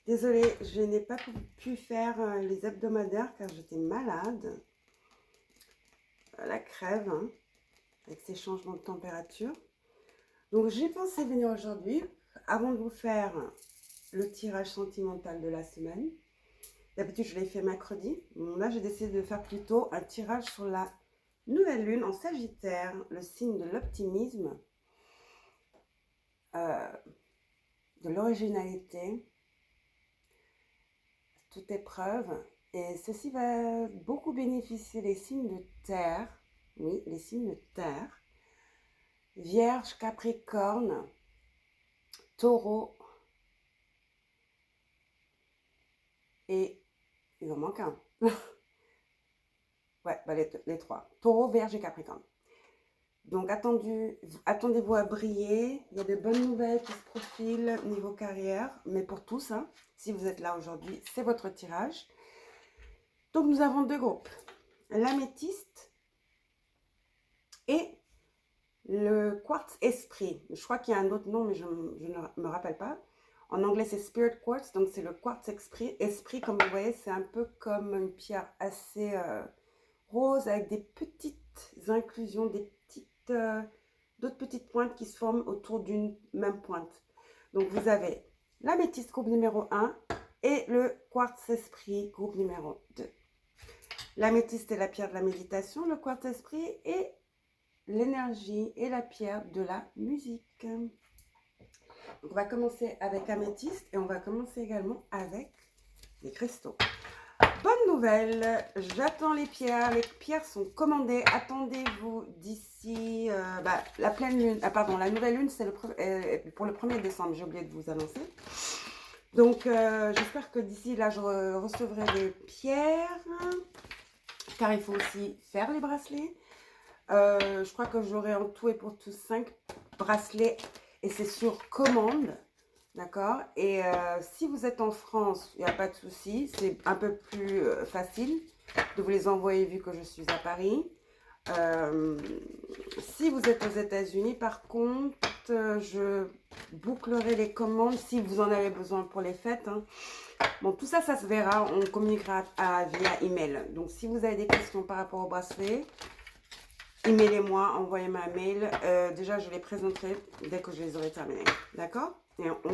Désolée, je n'ai pas pu faire les hebdomadaires car j'étais malade. La crève, hein, avec ces changements de température. Donc j'ai pensé venir aujourd'hui, avant de vous faire le tirage sentimental de la semaine. D'habitude, je l'ai fait mercredi. Bon, là, j'ai décidé de faire plutôt un tirage sur la nouvelle lune en Sagittaire, le signe de l'optimisme, euh, de l'originalité, toute épreuve. Et ceci va beaucoup bénéficier les signes de terre. Oui, les signes de terre. Vierge, Capricorne, Taureau et il en manque un. Ouais, bah les trois. Taureau, Vierge et Capricorne. Donc attendez-vous à briller. Il y a de bonnes nouvelles qui se profilent niveau carrière, mais pour tous, hein, si vous êtes là aujourd'hui, c'est votre tirage. Donc nous avons deux groupes, l'améthyste et le quartz esprit. Je crois qu'il y a un autre nom, mais je ne me rappelle pas. En anglais, c'est spirit quartz, donc c'est le quartz esprit. Comme vous voyez, c'est un peu comme une pierre assez rose avec des petites inclusions, d'autres petites pointes qui se forment autour d'une même pointe. Donc vous avez l'améthyste groupe numéro 1 et le quartz esprit groupe numéro 2. L'améthyste est la pierre de la méditation, le quartz esprit est l'énergie et la pierre de la musique. Donc on va commencer avec améthyste et on va commencer également avec les cristaux. Bonne nouvelle, j'attends les pierres sont commandées, attendez-vous d'ici la pleine lune, la nouvelle lune c'est pour le 1er décembre, j'ai oublié de vous annoncer. Donc j'espère que d'ici là je recevrai les pierres, car il faut aussi faire les bracelets. Je crois que j'aurai en tout et pour tout 5 bracelets et c'est sur commande. D'accord. Et si vous êtes en France, il n'y a pas de souci. C'est un peu plus facile de vous les envoyer vu que je suis à Paris. Si vous êtes aux États-Unis, par contre, je bouclerai les commandes si vous en avez besoin pour les fêtes. Hein. Bon, tout ça, ça se verra. On communiquera via email. Donc, si vous avez des questions par rapport au bracelet, emailez-moi, envoyez-moi un mail. Déjà, je les présenterai dès que je les aurai terminés. D'accord? Et on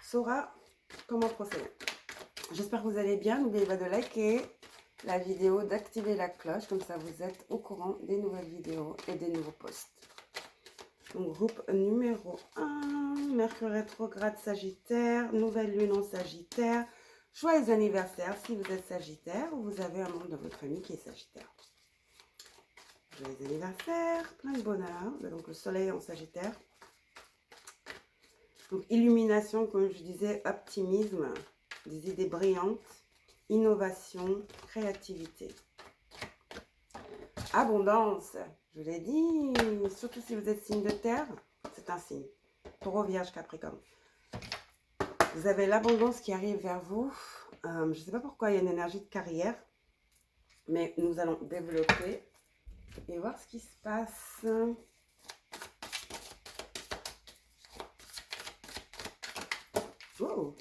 saura comment procéder. J'espère que vous allez bien. N'oubliez pas de liker la vidéo, d'activer la cloche. Comme ça, vous êtes au courant des nouvelles vidéos et des nouveaux posts. Donc, groupe numéro 1. Mercure rétrograde Sagittaire. Nouvelle lune en Sagittaire. Joyeux anniversaire si vous êtes Sagittaire ou vous avez un membre de votre famille qui est Sagittaire. Joyeux anniversaire, plein de bonheur. Donc le soleil en Sagittaire. Donc illumination, comme je disais, optimisme, des idées brillantes, innovation, créativité. Abondance, je l'ai dit, surtout si vous êtes signe de terre, c'est un signe. Taureau, Vierge, Capricorne. Vous avez l'abondance qui arrive vers vous. Je ne sais pas pourquoi il y a une énergie de carrière, mais nous allons développer et voir ce qui se passe. Oh.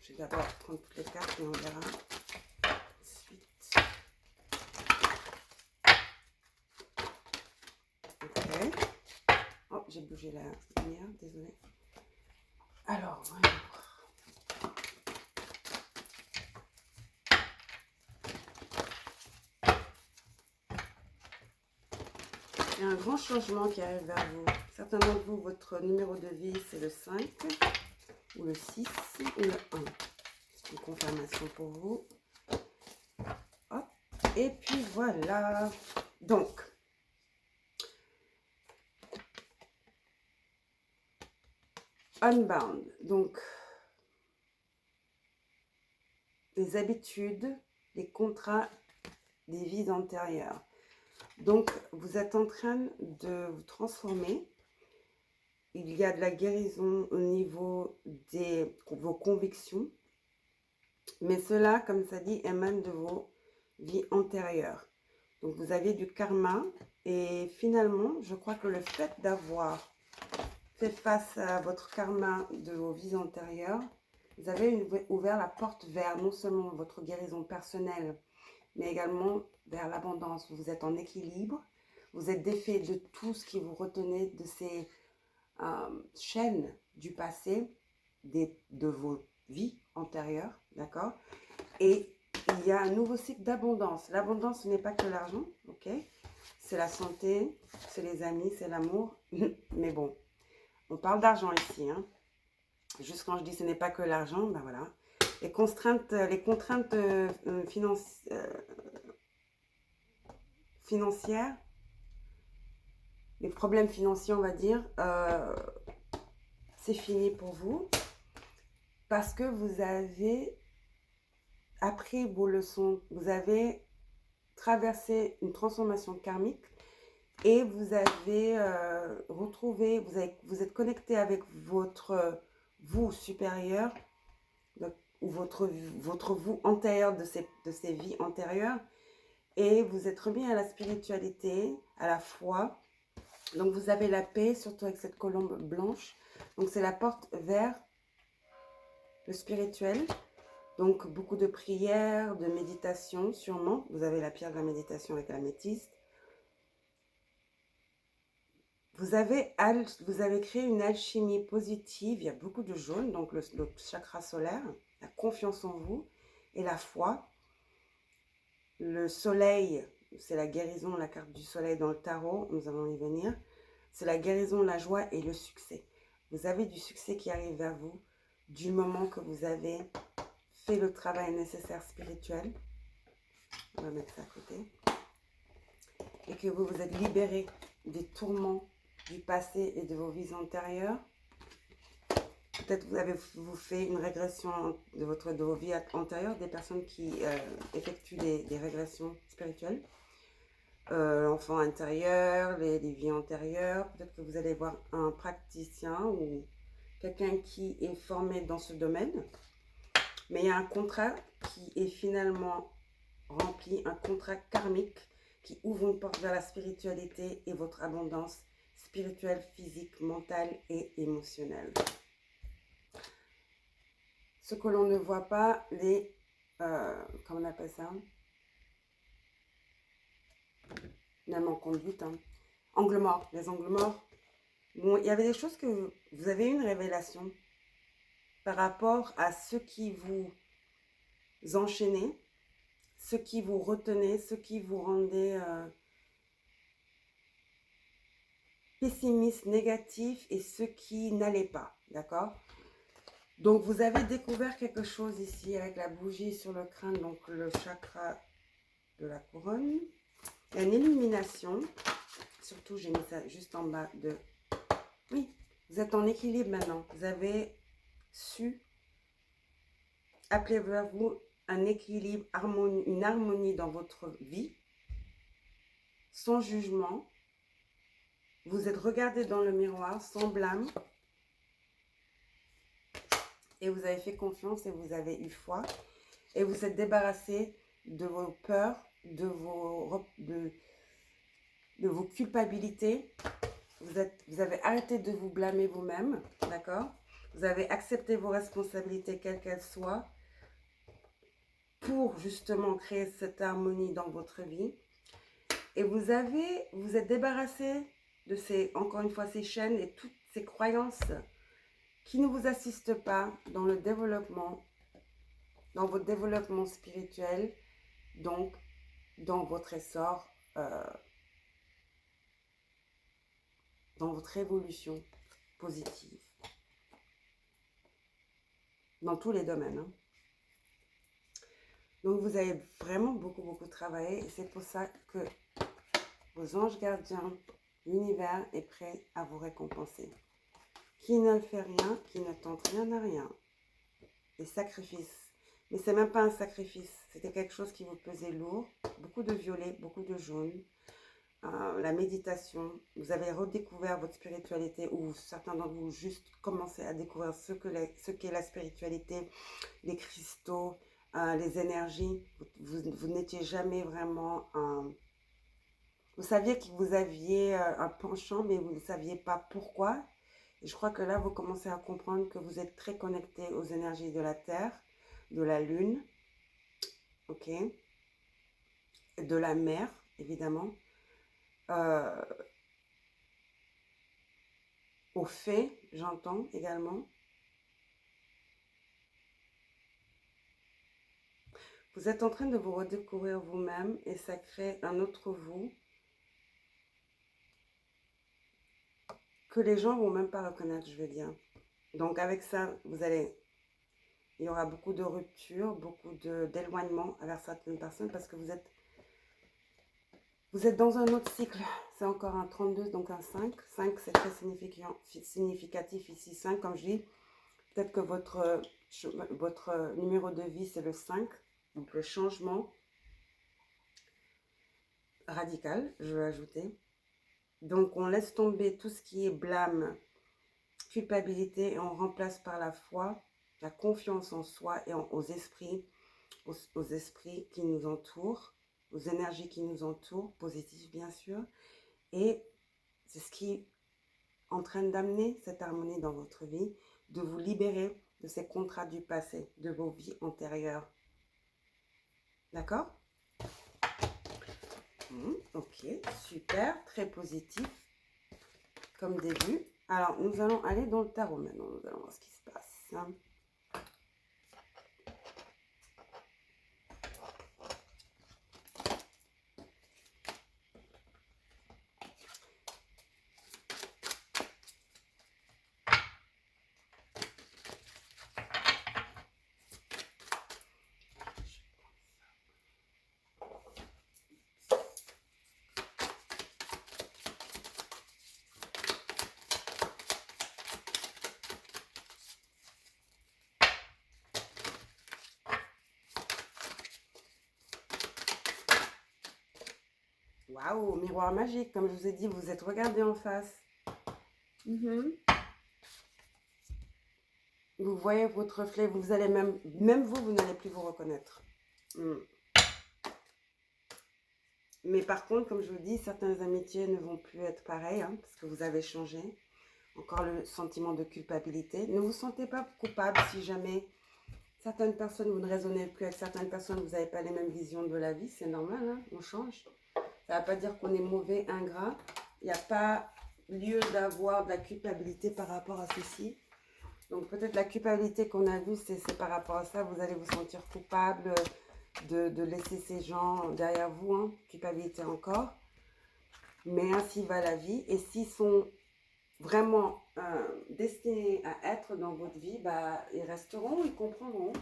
Je vais d'abord prendre toutes les cartes et on verra ensuite. Ok. Oh, j'ai bougé la lumière, désolée. Alors, voyons. Il y a un grand changement qui arrive vers vous. Certains d'entre vous, votre numéro de vie, c'est le 5, ou le 6, ou le 1. C'est une confirmation pour vous. Hop. Et puis voilà. Donc, unbound. Donc, les habitudes, les contrats, des vies antérieures. Donc, vous êtes en train de vous transformer. Il y a de la guérison au niveau de vos convictions. Mais cela, comme ça dit, émane de vos vies antérieures. Donc, vous avez du karma Et finalement, je crois que le fait d'avoir fait face à votre karma de vos vies antérieures, vous avez ouvert la porte vers non seulement votre guérison personnelle, mais également vers l'abondance. Vous êtes en équilibre, vous êtes défait de tout ce qui vous retenait de ces chaînes du passé, de vos vies antérieures, d'accord? Et il y a un nouveau cycle d'abondance. L'abondance, ce n'est pas que l'argent, ok? C'est la santé, c'est les amis, c'est l'amour. Mais bon, on parle d'argent ici, hein? Juste quand je dis ce n'est pas que l'argent, ben voilà. Les contraintes financières, les problèmes financiers, on va dire, c'est fini pour vous parce que vous avez appris vos leçons, vous avez traversé une transformation karmique et vous avez retrouvé, vous êtes connecté avec votre vous supérieur, ou votre vous antérieur de ces vies antérieures, et vous êtes remis à la spiritualité, à la foi. Donc vous avez la paix, surtout avec cette colombe blanche. Donc c'est la porte vers le spirituel. Donc beaucoup de prières, de méditation sûrement. Vous avez la pierre de la méditation avec l'améthyste. Vous avez créé une alchimie positive. Il y a beaucoup de jaune, donc le chakra solaire, la confiance en vous et la foi. Le soleil, c'est la guérison, la carte du soleil dans le tarot, nous allons y venir. C'est la guérison, la joie et le succès. Vous avez du succès qui arrive vers vous du moment que vous avez fait le travail nécessaire spirituel. On va mettre ça à côté. Et que vous vous êtes libéré des tourments du passé et de vos vies antérieures. Peut-être vous fait une régression de vos vies antérieures, des personnes qui effectuent des régressions spirituelles. L'enfant intérieur, les vies antérieures. Peut-être que vous allez voir un praticien ou quelqu'un qui est formé dans ce domaine. Mais il y a un contrat qui est finalement rempli, un contrat karmique qui ouvre une porte vers la spiritualité et votre abondance spirituelle, physique, mentale et émotionnelle. Ce que l'on ne voit pas, comment on appelle ça? Même en conduite, hein. Angle mort, les angles morts. Bon, il y avait des choses que vous avez une révélation par rapport à ce qui vous enchaînait, ce qui vous retenait, ce qui vous rendait pessimiste, négatif et ce qui n'allait pas, d'accord? Donc, vous avez découvert quelque chose ici avec la bougie sur le crâne, donc le chakra de la couronne. Il y a une illumination. Surtout, j'ai mis ça juste en bas de... Oui, vous êtes en équilibre maintenant. Vous avez su appeler vers vous un équilibre, une harmonie dans votre vie, sans jugement. Vous êtes regardé dans le miroir, sans blâme. Et vous avez fait confiance et vous avez eu foi. Et vous êtes débarrassé de vos peurs, de vos culpabilités. Vous avez arrêté de vous blâmer vous-même, d'accord? Vous avez accepté vos responsabilités, quelles qu'elles soient, pour justement créer cette harmonie dans votre vie. Et vous êtes débarrassé de encore une fois, ces chaînes et toutes ces croyances qui ne vous assistent pas dans le développement, dans votre développement spirituel, donc dans votre essor, dans votre évolution positive, dans tous les domaines, hein. Donc vous avez vraiment beaucoup travaillé et c'est pour ça que vos anges gardiens, l'univers est prêt à vous récompenser. Qui ne fait rien, qui ne tente rien n'a rien. Des sacrifices. Mais c'est même pas un sacrifice. C'était quelque chose qui vous pesait lourd. Beaucoup de violet, beaucoup de jaune. La méditation. Vous avez redécouvert votre spiritualité ou certains d'entre vous juste commencé à découvrir ce qu'est la spiritualité, les cristaux, les énergies. Vous n'étiez jamais vraiment Vous saviez que vous aviez un penchant, mais vous ne saviez pas pourquoi. Et je crois que là, vous commencez à comprendre que vous êtes très connecté aux énergies de la Terre, de la Lune, ok, de la mer, évidemment, euh, aux fées, j'entends également. Vous êtes en train de vous redécouvrir vous-même et ça crée un autre vous que les gens vont même pas reconnaître, je veux dire. Donc avec ça, il y aura beaucoup de ruptures, beaucoup d'éloignement envers certaines personnes parce que vous êtes dans un autre cycle. C'est encore un 32, donc un 5. 5, c'est très significatif ici. 5, comme je dis, peut-être que votre numéro de vie, c'est le 5. Donc le changement radical, je veux ajouter. Donc on laisse tomber tout ce qui est blâme, culpabilité et on remplace par la foi, la confiance en soi et aux esprits, aux esprits qui nous entourent, aux énergies qui nous entourent, positives bien sûr. Et c'est ce qui est en train d'amener cette harmonie dans votre vie, de vous libérer de ces contrats du passé, de vos vies antérieures. D'accord? Ok, super, très positif comme début. Alors, nous allons aller dans le tarot maintenant. Nous allons voir ce qui se passe. Waouh, miroir magique, comme je vous ai dit, vous êtes regardé en face. Vous voyez votre reflet, vous allez même vous n'allez plus vous reconnaître. Mais par contre, comme je vous dis, certaines amitiés ne vont plus être pareilles, hein, parce que vous avez changé. Encore le sentiment de culpabilité. Ne vous sentez pas coupable si jamais certaines personnes, vous ne raisonnez plus avec certaines personnes, vous n'avez pas les mêmes visions de la vie, c'est normal, hein, on change. Ça ne veut pas dire qu'on est mauvais, ingrat. Il n'y a pas lieu d'avoir de la culpabilité par rapport à ceci. Donc peut-être la culpabilité qu'on a vue, c'est par rapport à ça, vous allez vous sentir coupable de laisser ces gens derrière vous, hein, culpabilité encore. Mais ainsi va la vie. Et s'ils sont vraiment destinés à être dans votre vie, bah, ils resteront, ils comprendront.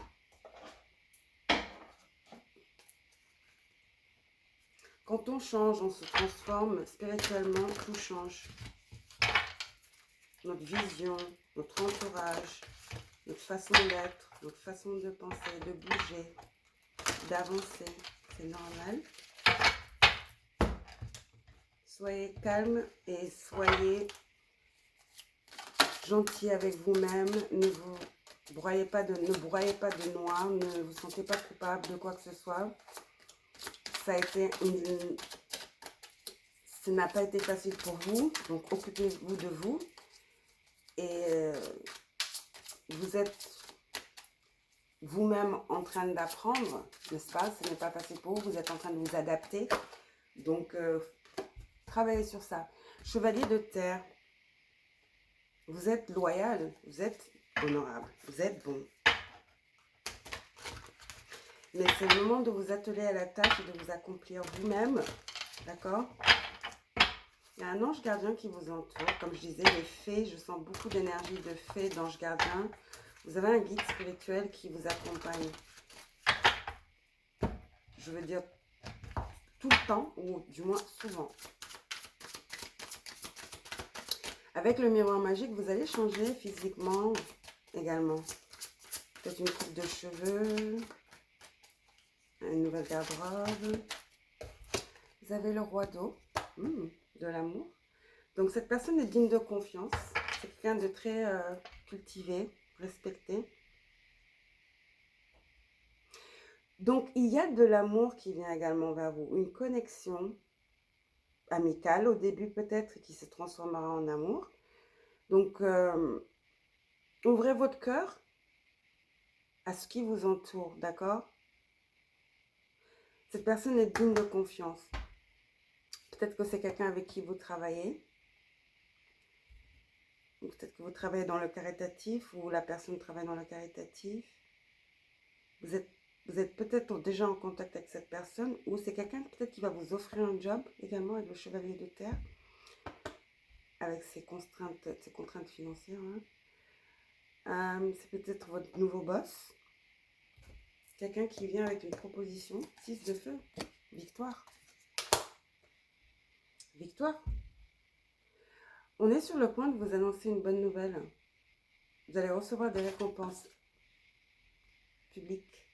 Quand on change, on se transforme spirituellement, tout change. Notre vision, notre entourage, notre façon d'être, notre façon de penser, de bouger, d'avancer, c'est normal. Soyez calme et soyez gentil avec vous-même. Ne broyez pas de noix, ne vous sentez pas coupable de quoi que ce soit. Ça a été ça n'a pas été facile pour vous, donc occupez-vous de vous. Et vous êtes vous-même en train d'apprendre, n'est-ce pas? Ce n'est pas facile pour vous, vous êtes en train de vous adapter. Donc, travaillez sur ça. Chevalier de terre, vous êtes loyal, vous êtes honorable, vous êtes bon. Mais c'est le moment de vous atteler à la tâche et de vous accomplir vous-même, d'accord? Il y a un ange gardien qui vous entoure. Comme je disais, les fées, je sens beaucoup d'énergie de fées, d'ange gardien. Vous avez un guide spirituel qui vous accompagne. Je veux dire tout le temps, ou du moins souvent. Avec le miroir magique, vous allez changer physiquement également. Peut-être une coupe de cheveux, une nouvelle garde-robe. Vous avez le roi d'eau, de l'amour. Donc cette personne est digne de confiance. C'est quelqu'un de très cultivé, respecté. Donc il y a de l'amour qui vient également vers vous, une connexion amical au début peut-être, qui se transformera en amour. Donc, ouvrez votre cœur à ce qui vous entoure, d'accord? Cette personne est digne de confiance. Peut-être que c'est quelqu'un avec qui vous travaillez. Peut-être que vous travaillez dans le caritatif ou la personne travaille dans le caritatif. Vous êtes peut-être déjà en contact avec cette personne ou c'est quelqu'un peut-être qui va vous offrir un job également avec le chevalier de terre, avec ses contraintes financières. Hein. C'est peut-être votre nouveau boss. Quelqu'un qui vient avec une proposition. 6 de feu. Victoire. Victoire. On est sur le point de vous annoncer une bonne nouvelle. Vous allez recevoir des récompenses publiques.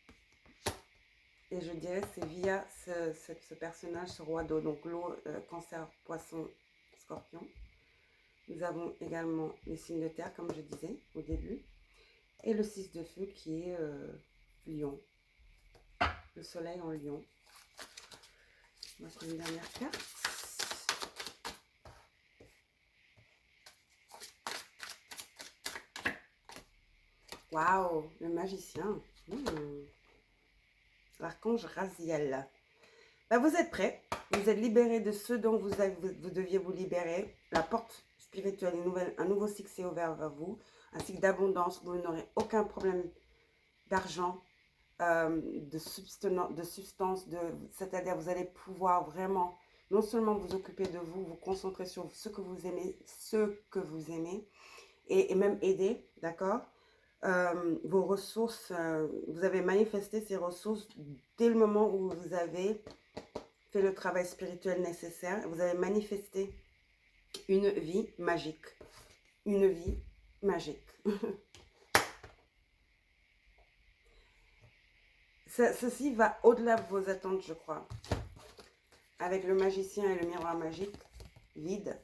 Et je dirais c'est via ce personnage, ce roi d'eau. Donc l'eau, cancer, poisson, scorpion. Nous avons également les signes de terre, comme je disais au début. Et le 6 de feu qui est lion. Le soleil en lion. On va prendre une dernière carte. Waouh, le magicien. L'archange Raziel. Ben, vous êtes prêts. Vous êtes libérés de ceux dont vous deviez vous libérer. La porte spirituelle, un nouveau cycle s'est ouvert vers vous. Un cycle d'abondance. Vous n'aurez aucun problème d'argent, de substance. C'est-à-dire vous allez pouvoir vraiment non seulement vous occuper de vous, vous concentrer sur ce que vous aimez, et même aider, d'accord? Vos ressources, vous avez manifesté ces ressources dès le moment où vous avez fait le travail spirituel nécessaire. Vous avez manifesté une vie magique. Une vie magique. Ceci va au-delà de vos attentes, je crois. Avec le magicien et le miroir magique vide.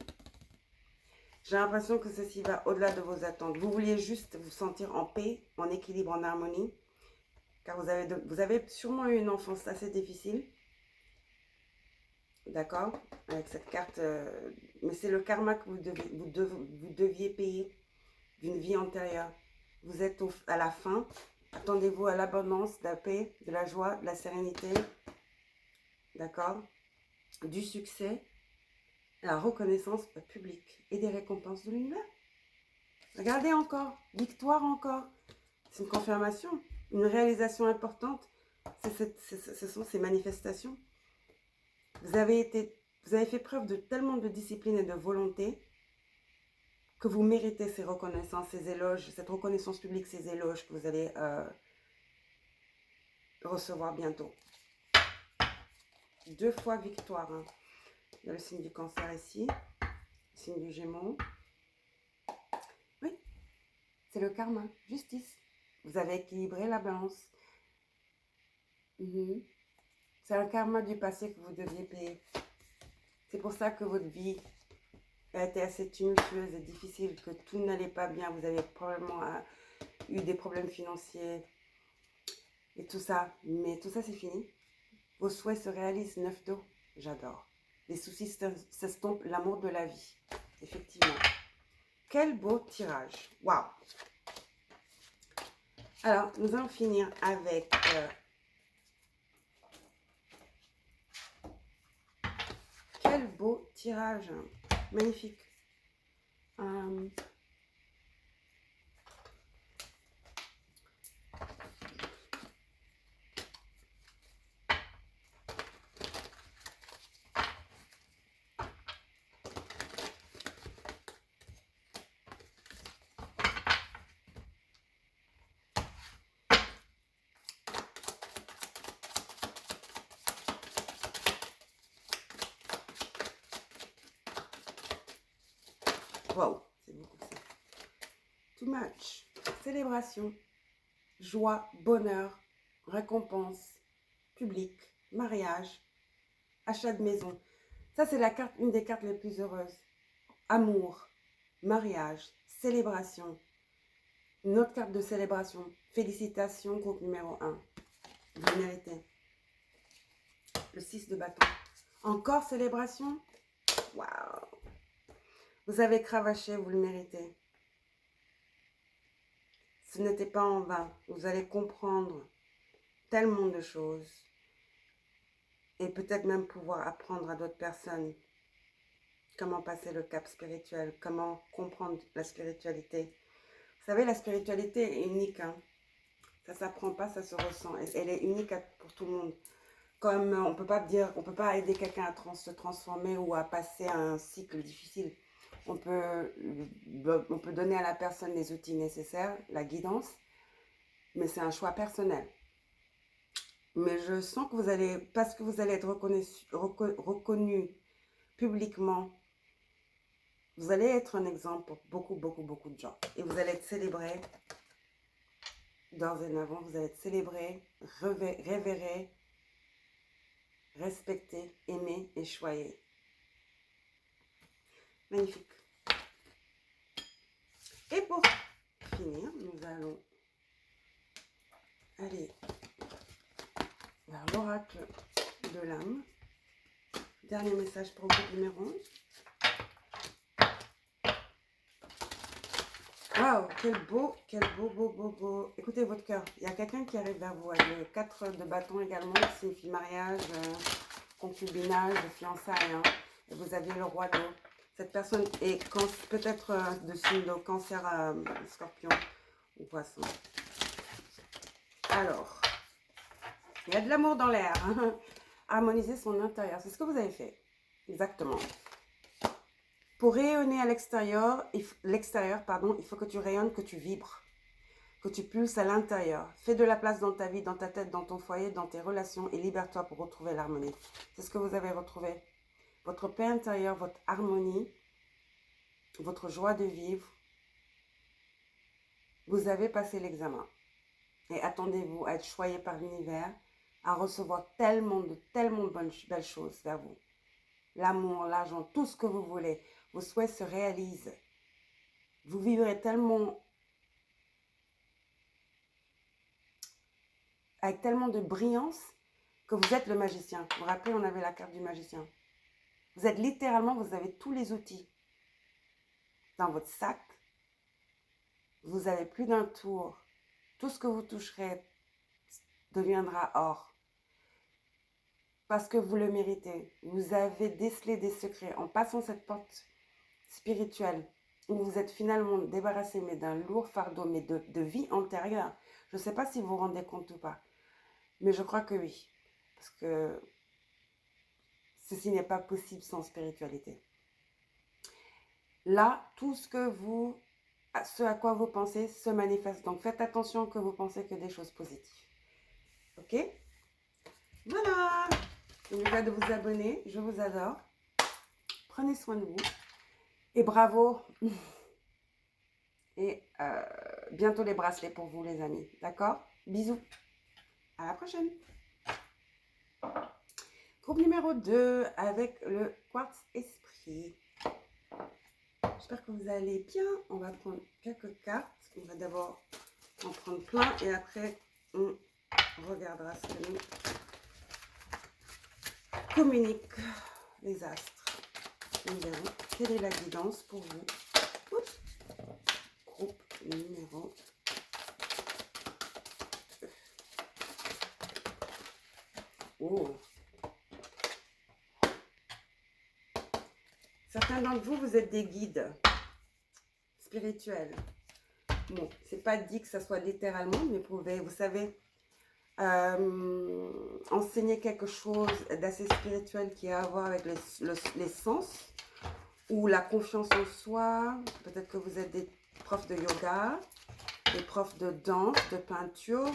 J'ai l'impression que ceci va au-delà de vos attentes. Vous vouliez juste vous sentir en paix, en équilibre, en harmonie. Car vous avez sûrement eu une enfance assez difficile. D'accord? Avec cette carte. Mais c'est le karma que vous deviez payer d'une vie antérieure. Vous êtes à la fin. Attendez-vous à l'abondance, de la paix, de la joie, de la sérénité. D'accord? Du succès, la reconnaissance publique et des récompenses de l'univers. Regardez encore, victoire encore. C'est une confirmation, une réalisation importante. Ce sont ces manifestations. Vous avez fait preuve de tellement de discipline et de volonté que vous méritez ces reconnaissances, ces éloges, cette reconnaissance publique, ces éloges que vous allez recevoir bientôt. 2 fois victoire. Hein. Il y a le signe du cancer ici, le signe du gémeaux. Oui, c'est le karma, justice. Vous avez équilibré la balance. C'est un karma du passé que vous deviez payer. C'est pour ça que votre vie a été assez tumultueuse et difficile, que tout n'allait pas bien. Vous avez probablement eu des problèmes financiers et tout ça. Mais tout ça, c'est fini. Vos souhaits se réalisent. 9 d'eau, j'adore. Les soucis s'estompent, l'amour de la vie. Effectivement. Quel beau tirage. Waouh. Alors, nous allons finir avec... quel beau tirage. Magnifique. Wow, c'est beaucoup ça. Too much. Célébration, joie, bonheur, récompense, public, mariage, achat de maison. Ça, c'est la carte, une des cartes les plus heureuses. Amour, mariage, célébration. Une autre carte de célébration. Félicitations, groupe numéro 1. Vous méritez. Le 6 de bâton. Encore célébration. Waouh! Vous avez cravaché, vous le méritez. Ce n'était pas en vain. Vous allez comprendre tellement de choses. Et peut-être même pouvoir apprendre à d'autres personnes comment passer le cap spirituel, comment comprendre la spiritualité. Vous savez, la spiritualité est unique, hein. Ça ne s'apprend pas, ça se ressent. Elle est unique pour tout le monde. Comme on peut pas aider quelqu'un à se transformer ou à passer un cycle difficile. On peut donner à la personne les outils nécessaires, la guidance, mais c'est un choix personnel. Mais je sens que vous allez, parce que vous allez être reconnu publiquement, vous allez être un exemple pour beaucoup de gens. Et vous allez être célébré, dorénavant, vous allez être célébré, révéré, respecté, aimé et choyé. Magnifique. Et pour finir, nous allons aller vers l'oracle de l'âme. Dernier message pour vous, numéro 11. Waouh, quel beau. Écoutez votre cœur. Il y a quelqu'un qui arrive vers vous avec le 4 de bâton également, qui signifie mariage, concubinage, fiançailles. Hein. Et vous avez le roi d'eau. Cette personne est peut-être de signe de cancer, scorpion ou poisson. Alors, il y a de l'amour dans l'air. Hein. Harmoniser son intérieur. C'est ce que vous avez fait. Exactement. Pour rayonner à l'extérieur, il faut que tu rayonnes, que tu vibres, que tu pulses à l'intérieur. Fais de la place dans ta vie, dans ta tête, dans ton foyer, dans tes relations et libère-toi pour retrouver l'harmonie. C'est ce que vous avez retrouvé. Votre paix intérieure, votre harmonie, votre joie de vivre. Vous avez passé l'examen. Et attendez-vous à être choyé par l'univers, à recevoir tellement de belles choses vers vous. L'amour, l'argent, tout ce que vous voulez. Vos souhaits se réalisent. Vous vivrez tellement, avec tellement de brillance, que vous êtes le magicien. Vous vous rappelez, on avait la carte du magicien. Vous êtes littéralement, vous avez tous les outils dans votre sac. Vous avez plus d'un tour. Tout ce que vous toucherez deviendra or. Parce que vous le méritez. Vous avez décelé des secrets en passant cette porte spirituelle où vous êtes finalement débarrassé mais d'un lourd fardeau, mais de vie antérieure. Je ne sais pas si vous vous rendez compte ou pas, mais je crois que oui. Parce que ceci n'est pas possible sans spiritualité. Là, tout ce à quoi vous pensez se manifeste. Donc faites attention que vous pensez que des choses positives. Ok? Voilà! N'oubliez pas de vous abonner. Je vous adore. Prenez soin de vous. Et bravo! Et bientôt les bracelets pour vous, les amis. D'accord? Bisous. À la prochaine. Groupe numéro 2 avec le quartz esprit. J'espère que vous allez bien. On va prendre quelques cartes. On va d'abord en prendre plein et après on regardera ce que nous communiquent les astres. Nous verrons quelle est la guidance pour vous. Oups. Groupe numéro 2. Oh. Certains d'entre vous, vous êtes des guides spirituels. Bon, c'est pas dit que ça soit littéralement, mais vous savez, enseigner quelque chose d'assez spirituel qui a à voir avec les sens ou la confiance en soi. Peut-être que vous êtes des profs de yoga, des profs de danse, de peinture.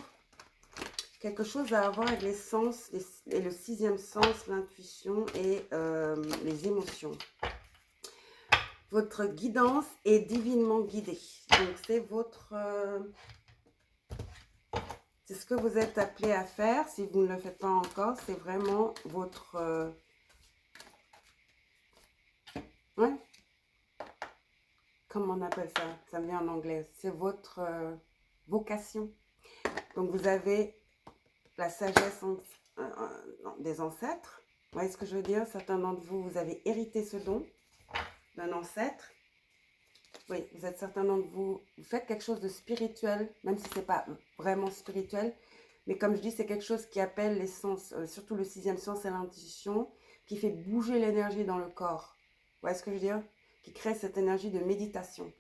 Quelque chose à voir avec les sens, et le 6e sens, l'intuition et les émotions. Votre guidance est divinement guidée. Donc, c'est c'est ce que vous êtes appelé à faire. Si vous ne le faites pas encore, c'est vraiment votre... ouais. Comment on appelle ça? Ça me vient en anglais. C'est votre vocation. Donc, vous avez la sagesse des ancêtres. Vous voyez ce que je veux dire? Certains d'entre vous, vous avez hérité ce don d'un ancêtre. Oui, vous êtes certains d'entre vous, vous faites quelque chose de spirituel, même si ce n'est pas vraiment spirituel. Mais comme je dis, c'est quelque chose qui appelle les sens, surtout le sixième sens et l'intuition, qui fait bouger l'énergie dans le corps. Vous voyez ce que je veux dire? Qui crée cette énergie de méditation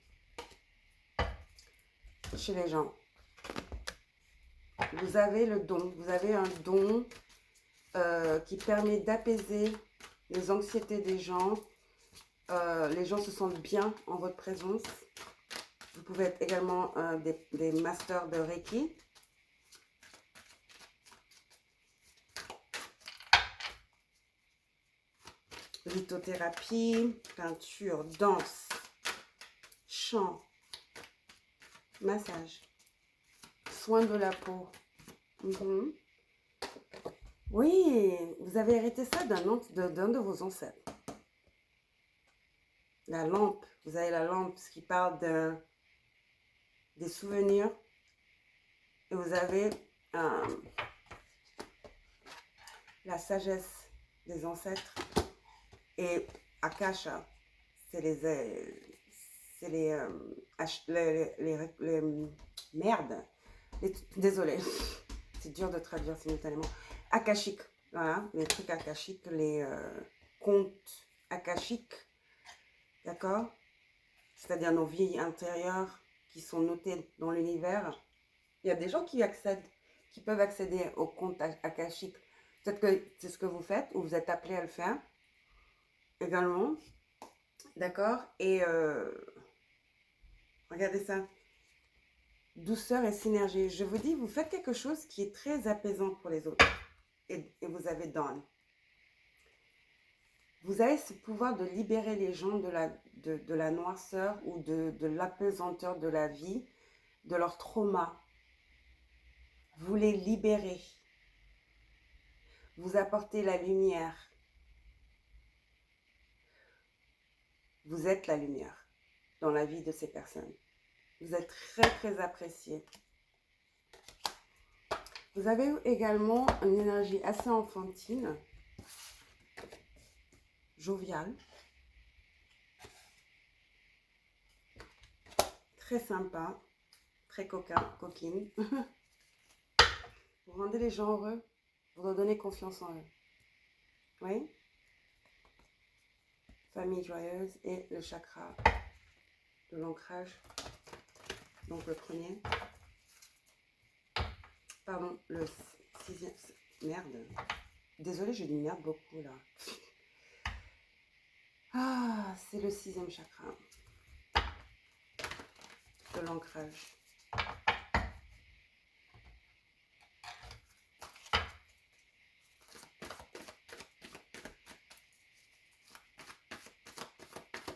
chez les gens. Vous avez le don, vous avez un don qui permet d'apaiser les anxiétés des gens. Les gens se sentent bien en votre présence. Vous pouvez être également des masters de Reiki. Lithothérapie, peinture, danse, chant, massage, soins de la peau. Oui, vous avez hérité ça d'un de vos ancêtres. La lampe, vous avez la lampe, ce qui parle des souvenirs. Et vous avez la sagesse des ancêtres. Et Akasha, c'est les merdes. Désolée, c'est dur de traduire simultanément. Akashique, voilà, les trucs akashiques, les contes akashiques, d'accord? C'est-à-dire nos vies intérieures qui sont notées dans l'univers. Il y a des gens qui peuvent accéder aux contes akashiques. Peut-être que c'est ce que vous faites ou vous êtes appelé à le faire également, d'accord? Et regardez ça. Douceur et synergie. Je vous dis, vous faites quelque chose qui est très apaisant pour les autres. Et vous avez Dawn. Vous avez ce pouvoir de libérer les gens de la noirceur ou de l'apesanteur de la vie, de leur trauma. Vous les libérez. Vous apportez la lumière. Vous êtes la lumière dans la vie de ces personnes. Vous êtes très, très apprécié. Vous avez également une énergie assez enfantine, joviale, très sympa, très coquine. Vous rendez les gens heureux, vous leur donnez confiance en eux. Oui? Famille joyeuse et le chakra de l'ancrage. Donc le premier. Pardon, le sixième. Merde. Désolée, je dis merde beaucoup là. Ah, c'est le sixième chakra de l'ancrage.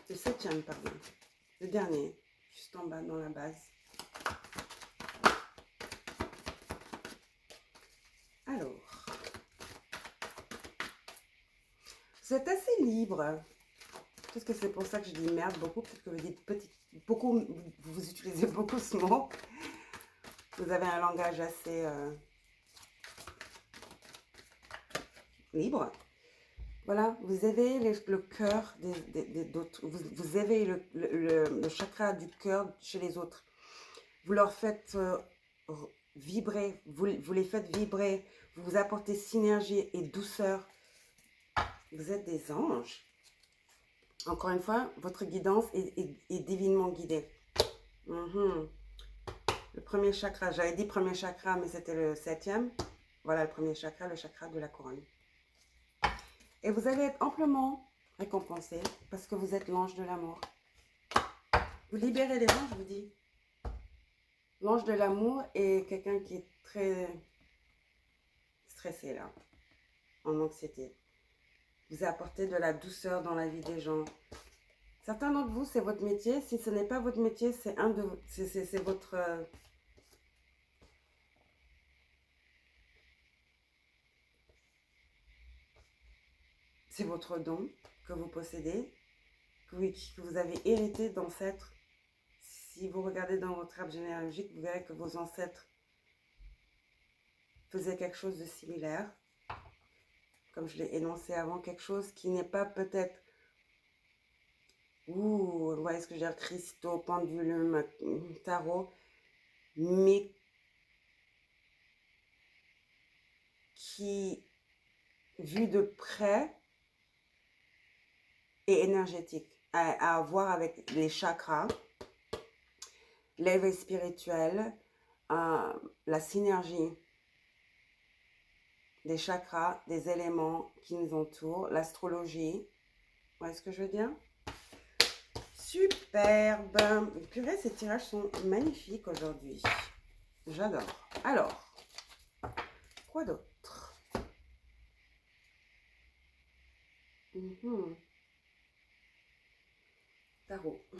Le septième, pardon. Le dernier, juste en bas dans la base. Alors, vous êtes assez libre. Peut-être que c'est pour ça que je dis merde beaucoup. Peut-être que vous dites beaucoup, vous utilisez beaucoup ce mot. Vous avez un langage assez libre. Voilà, vous éveillez le cœur d'autres. Vous éveillez le chakra du cœur chez les autres. Vous leur faites vibrer, vous les faites vibrer. Vous apportez synergie et douceur. Vous êtes des anges. Encore une fois, votre guidance est divinement guidée. Le premier chakra, j'avais dit premier chakra, mais c'était le septième. Voilà le premier chakra, le chakra de la couronne. Et vous allez être amplement récompensé parce que vous êtes l'ange de l'amour. Vous libérez les gens, je vous dis. L'ange de l'amour est quelqu'un qui est très stressé là, en anxiété. Vous apportez de la douceur dans la vie des gens. Certains d'entre vous, c'est votre métier. Si ce n'est pas votre métier, c'est votre... c'est votre don que vous possédez, que vous avez hérité d'ancêtres. Si vous regardez dans votre arbre généalogique, vous verrez que vos ancêtres faisaient quelque chose de similaire, comme je l'ai énoncé avant, quelque chose qui n'est pas peut-être, vous voyez ce que je veux dire, cristaux, pendulum, tarot, mais qui, vu de près, est énergétique, à voir avec les chakras, l'éveil spirituel, la synergie des chakras, des éléments qui nous entourent, l'astrologie. Vous voyez ce que je veux dire? Superbe! Purée, ces tirages sont magnifiques aujourd'hui. J'adore. Alors, quoi d'autre? Tarot. Oh.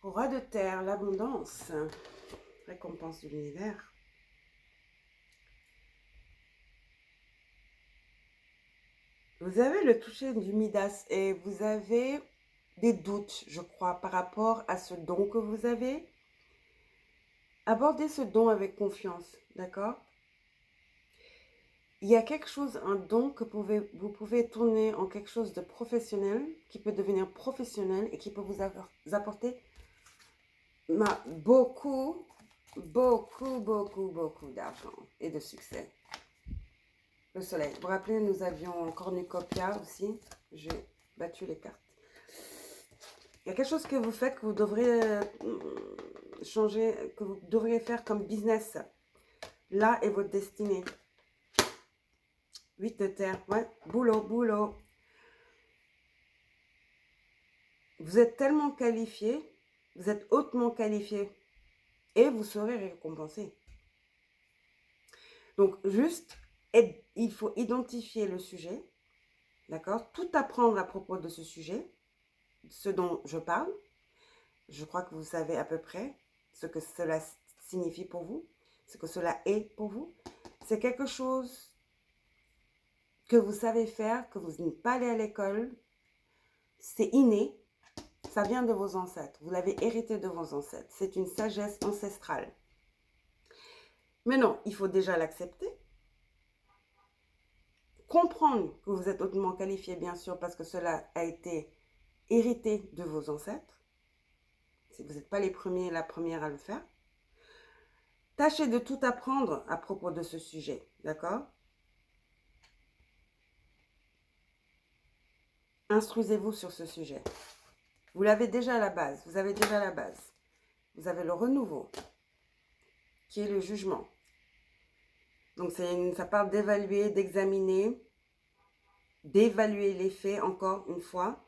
Roi de terre, l'abondance, récompense de l'univers. Vous avez le toucher du Midas et vous avez des doutes, je crois, par rapport à ce don que vous avez. Abordez ce don avec confiance, d'accord? Il y a quelque chose, un don que vous pouvez tourner en quelque chose de professionnel, qui peut devenir professionnel et qui peut vous apporter beaucoup d'argent et de succès. Le soleil. Vous vous rappelez, nous avions cornucopia aussi. J'ai battu les cartes. Il y a quelque chose que vous faites que vous devriez changer, que vous devriez faire comme business. Là est votre destinée. 8 de terre. Ouais, boulot, boulot. Vous êtes tellement qualifié, vous êtes hautement qualifié et vous serez récompensé. Donc, juste, il faut identifier le sujet, d'accord? Tout apprendre à propos de ce sujet, ce dont je parle. Je crois que vous savez à peu près ce que cela signifie pour vous, ce que cela est pour vous. C'est quelque chose que vous savez faire, que vous n'êtes pas allé à l'école. C'est inné, ça vient de vos ancêtres. Vous l'avez hérité de vos ancêtres. C'est une sagesse ancestrale. Mais non, il faut déjà l'accepter. Comprendre que vous êtes hautement qualifié, bien sûr, parce que cela a été hérité de vos ancêtres. Si vous n'êtes pas les premiers, la première à le faire. Tâchez de tout apprendre à propos de ce sujet, d'accord? Instruisez-vous sur ce sujet. Vous l'avez déjà à la base, vous avez déjà la base. Vous avez le renouveau, qui est le jugement. Donc, ça parle d'évaluer, d'examiner, d'évaluer les faits, encore une fois.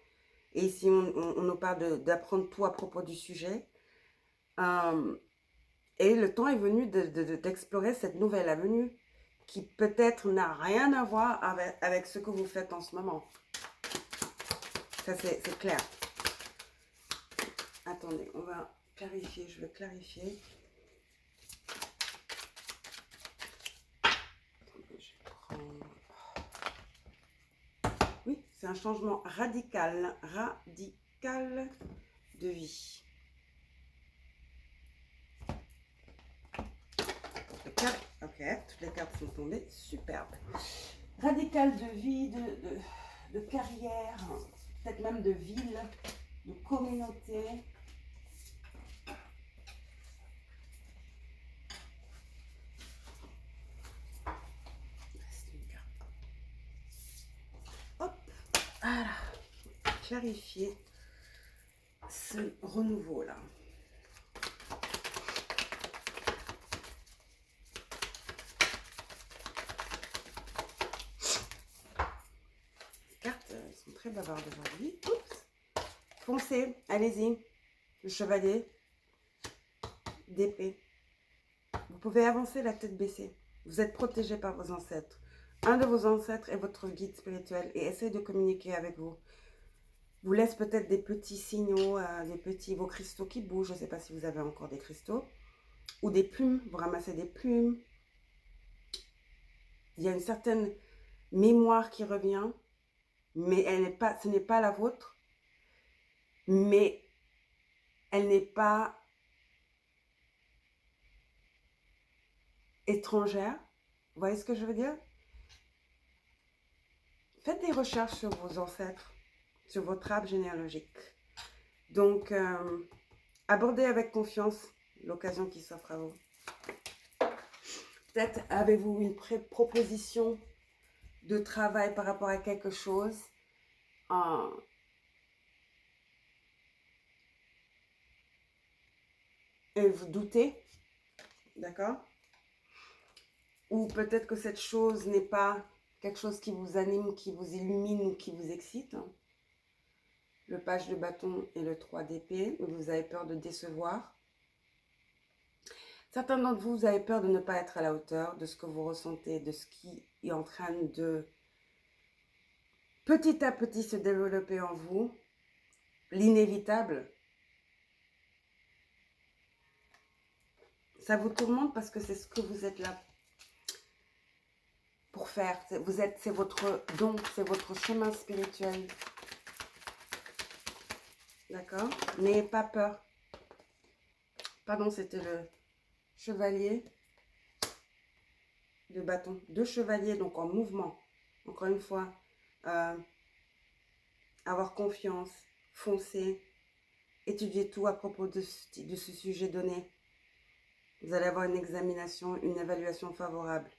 Et ici, on nous parle d'apprendre tout à propos du sujet. Et le temps est venu d'explorer cette nouvelle avenue qui peut-être n'a rien à voir avec ce que vous faites en ce moment. Ça, c'est clair. Attendez, on va clarifier. Je vais clarifier. Attendez, je vais prendre... Oui, c'est un changement radical. Radical de vie. Ok, toutes les cartes sont tombées. Superbe. Radical de vie, de carrière, peut-être même de ville, de communauté. Hop, voilà. Clarifier ce renouveau-là. Les cartes sont très bavardes aujourd'hui. Oups. Foncez, allez-y. Le chevalier d'épée. pouvez avancer la tête baissée. Vous êtes protégé par vos ancêtres. Un de vos ancêtres est votre guide spirituel et essaie de communiquer avec vous. Vous laisse peut-être des petits signaux, vos cristaux qui bougent. Je ne sais pas si vous avez encore des cristaux. Ou des plumes, vous ramassez des plumes. Il y a une certaine mémoire qui revient, mais ce n'est pas la vôtre. Mais elle n'est pas étrangère. Vous voyez ce que je veux dire? Faites des recherches sur vos ancêtres, sur votre arbre généalogique. Donc, abordez avec confiance l'occasion qui s'offre à vous. Peut-être avez-vous une proposition de travail par rapport à quelque chose. Et vous doutez, d'accord? Ou peut-être que cette chose n'est pas quelque chose qui vous anime, qui vous illumine ou qui vous excite. Le page de bâton et le 3 d'épée, vous avez peur de décevoir. Certains d'entre vous, vous avez peur de ne pas être à la hauteur de ce que vous ressentez, de ce qui est en train de petit à petit se développer en vous. L'inévitable. Ça vous tourmente parce que c'est ce que vous êtes là pour faire. C'est votre don, c'est votre chemin spirituel. D'accord? N'ayez pas peur. Pardon, c'était le chevalier de bâton. 2 chevaliers, donc en mouvement. Encore une fois, avoir confiance, foncer, étudier tout à propos de ce sujet donné. Vous allez avoir une examination, une évaluation favorable.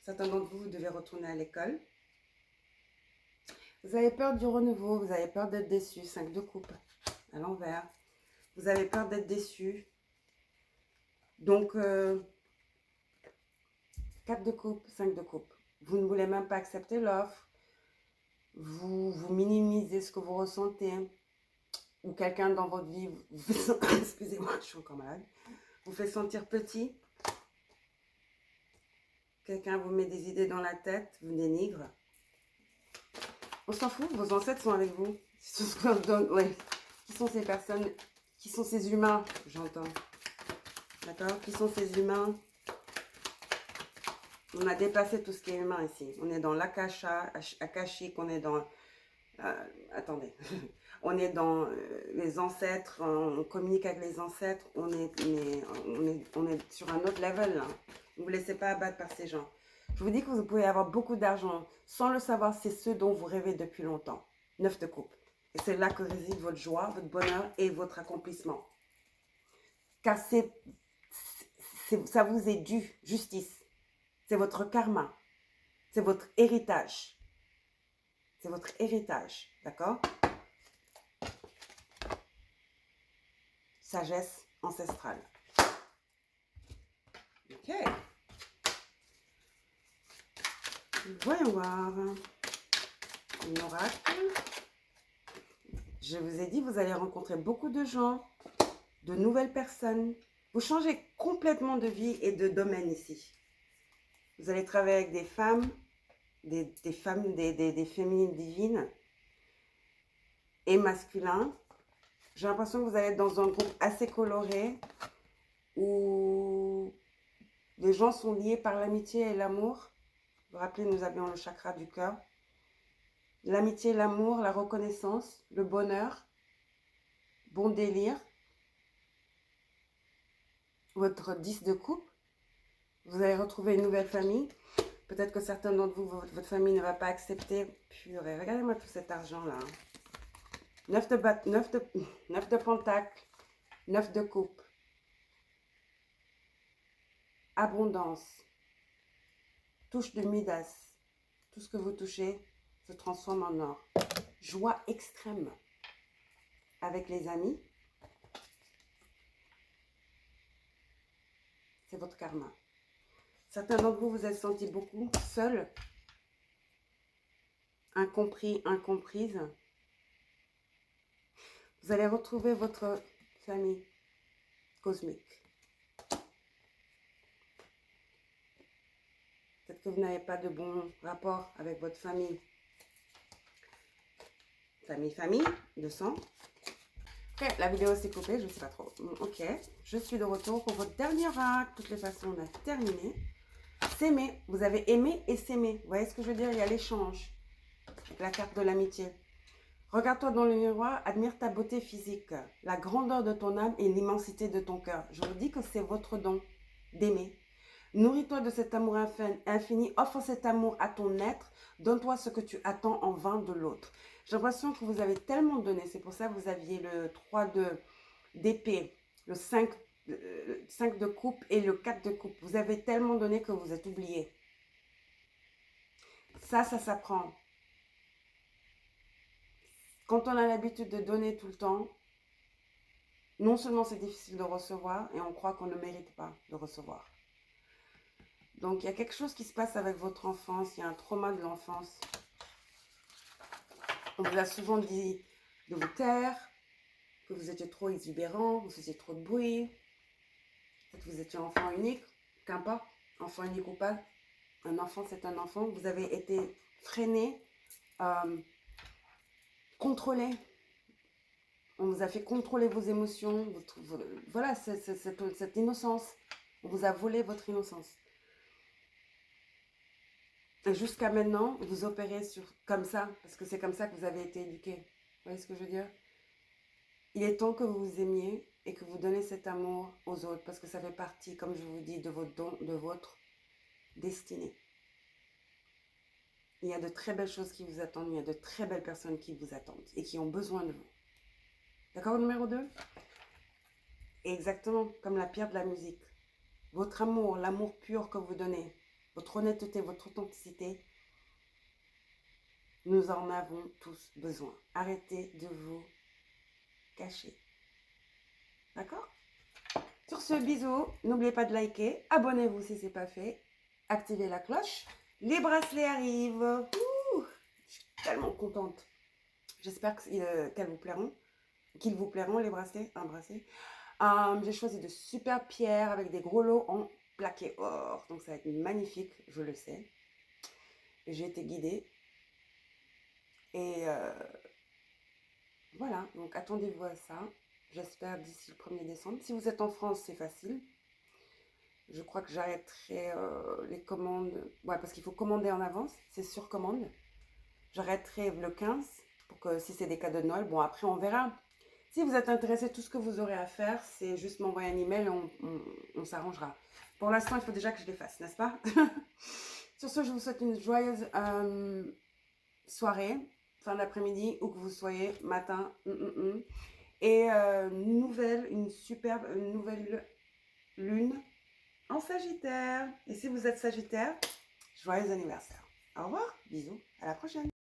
Certains d'entre vous, vous devez retourner à l'école. Vous avez peur du renouveau, vous avez peur d'être déçu. 5 de coupe à l'envers. Vous avez peur d'être déçu. Donc, 4 de coupe, 5 de coupe. Vous ne voulez même pas accepter l'offre. Vous minimisez ce que vous ressentez. Ou quelqu'un dans votre vie, excusez-moi, je suis encore malade, vous fait sentir petit. Quelqu'un vous met des idées dans la tête, vous dénigre. On s'en fout, vos ancêtres sont avec vous. C'est tout ce qu'on donne. Ouais. Qui sont ces personnes, qui sont ces humains, j'entends. D'accord? Qui sont ces humains? On a dépassé tout ce qui est humain ici. On est dans l'akasha, akashique, on est dans... attendez. On est dans les ancêtres, on communique avec les ancêtres, on est sur un autre level là. Ne vous laissez pas abattre par ces gens. Je vous dis que vous pouvez avoir beaucoup d'argent sans le savoir, c'est ce dont vous rêvez depuis longtemps. 9 de coupe. Et c'est là que réside votre joie, votre bonheur et votre accomplissement. Car ça vous est dû, justice. C'est votre karma. C'est votre héritage. C'est votre héritage, d'accord? Sagesse ancestrale. Ok. Voyons voir. Une oracle. Je vous ai dit, vous allez rencontrer beaucoup de gens, de nouvelles personnes. Vous changez complètement de vie et de domaine ici. Vous allez travailler avec des femmes, des féminines divines et masculins. J'ai l'impression que vous allez être dans un groupe assez coloré où les gens sont liés par l'amitié et l'amour. Vous vous rappelez, nous avions le chakra du cœur. L'amitié, l'amour, la reconnaissance, le bonheur, bon délire. Votre 10 de coupe. Vous allez retrouver une nouvelle famille. Peut-être que certains d'entre vous, votre famille ne va pas accepter. Purée, regardez-moi tout cet argent-là. 9 de pentacle, 9 de coupe. Abondance. Touche de Midas. Tout ce que vous touchez se transforme en or. Joie extrême avec les amis. C'est votre karma. Certains d'entre vous, vous êtes sentis beaucoup seuls, incompris, incomprises. Vous allez retrouver votre famille cosmique. peut-être que vous n'avez pas de bon rapport avec votre famille. Famille, de sang. Ok, la vidéo s'est coupée, je ne sais pas trop. Ok, je suis de retour pour votre dernier acte. De toutes les façons, on a terminé. S'aimer, vous avez aimé et s'aimer. Vous voyez ce que je veux dire? Il y a l'échange. Avec la carte de l'amitié. Regarde-toi dans le miroir, admire ta beauté physique, la grandeur de ton âme et l'immensité de ton cœur. Je vous dis que c'est votre don d'aimer. Nourris-toi de cet amour infini, offre cet amour à ton être, donne-toi ce que tu attends en vain de l'autre. J'ai l'impression que vous avez tellement donné, c'est pour ça que vous aviez le 3 d'épée, le 5 de coupe et le 4 de coupe. Vous avez tellement donné que vous êtes oublié. Ça s'apprend. Quand on a l'habitude de donner tout le temps, non seulement c'est difficile de recevoir, et on croit qu'on ne mérite pas de recevoir. Donc, il y a quelque chose qui se passe avec votre enfance, il y a un trauma de l'enfance. On vous a souvent dit de vous taire, que vous étiez trop exubérant, vous faisiez trop de bruit, peut-être que vous étiez enfant unique, qu'importe, enfant unique ou pas, un enfant c'est un enfant, vous avez été freiné, contrôlé. On vous a fait contrôler vos émotions, voilà, cette innocence. On vous a volé votre innocence. Et jusqu'à maintenant, vous opérez comme ça, parce que c'est comme ça que vous avez été éduqué. Vous voyez ce que je veux dire? Il est temps que vous vous aimiez et que vous donnez cet amour aux autres, parce que ça fait partie, comme je vous dis, de votre don, de votre destinée. Il y a de très belles choses qui vous attendent, il y a de très belles personnes qui vous attendent et qui ont besoin de vous. D'accord, numéro 2? Exactement comme la pierre de la musique. Votre amour, l'amour pur que vous donnez, votre honnêteté, votre authenticité, nous en avons tous besoin. Arrêtez de vous cacher. D'accord? Sur ce, bisous. N'oubliez pas de liker. Abonnez-vous si ce n'est pas fait. Activez la cloche. Les bracelets arrivent. Ouh, je suis tellement contente. J'espère qu'elles vous plairont. Qu'ils vous plairont, les bracelets. Un bracelet. J'ai choisi de super pierres avec des gros lots en plaqué or. Donc ça va être magnifique, je le sais. J'ai été guidée. Et voilà, donc attendez-vous à ça. J'espère d'ici le 1er décembre. Si vous êtes en France, c'est facile. Je crois que j'arrêterai les commandes. Ouais, parce qu'il faut commander en avance. C'est sur commande. J'arrêterai le 15 pour que si c'est des cadeaux de Noël, bon après on verra. Si vous êtes intéressé, tout ce que vous aurez à faire, c'est juste m'envoyer un email et on s'arrangera. Pour l'instant, il faut déjà que je les fasse, n'est-ce pas? Sur ce, je vous souhaite une joyeuse soirée, fin d'après-midi, où que vous soyez, matin. Et une superbe nouvelle lune en Sagittaire. Et si vous êtes Sagittaire, joyeux anniversaire. Au revoir, bisous, à la prochaine.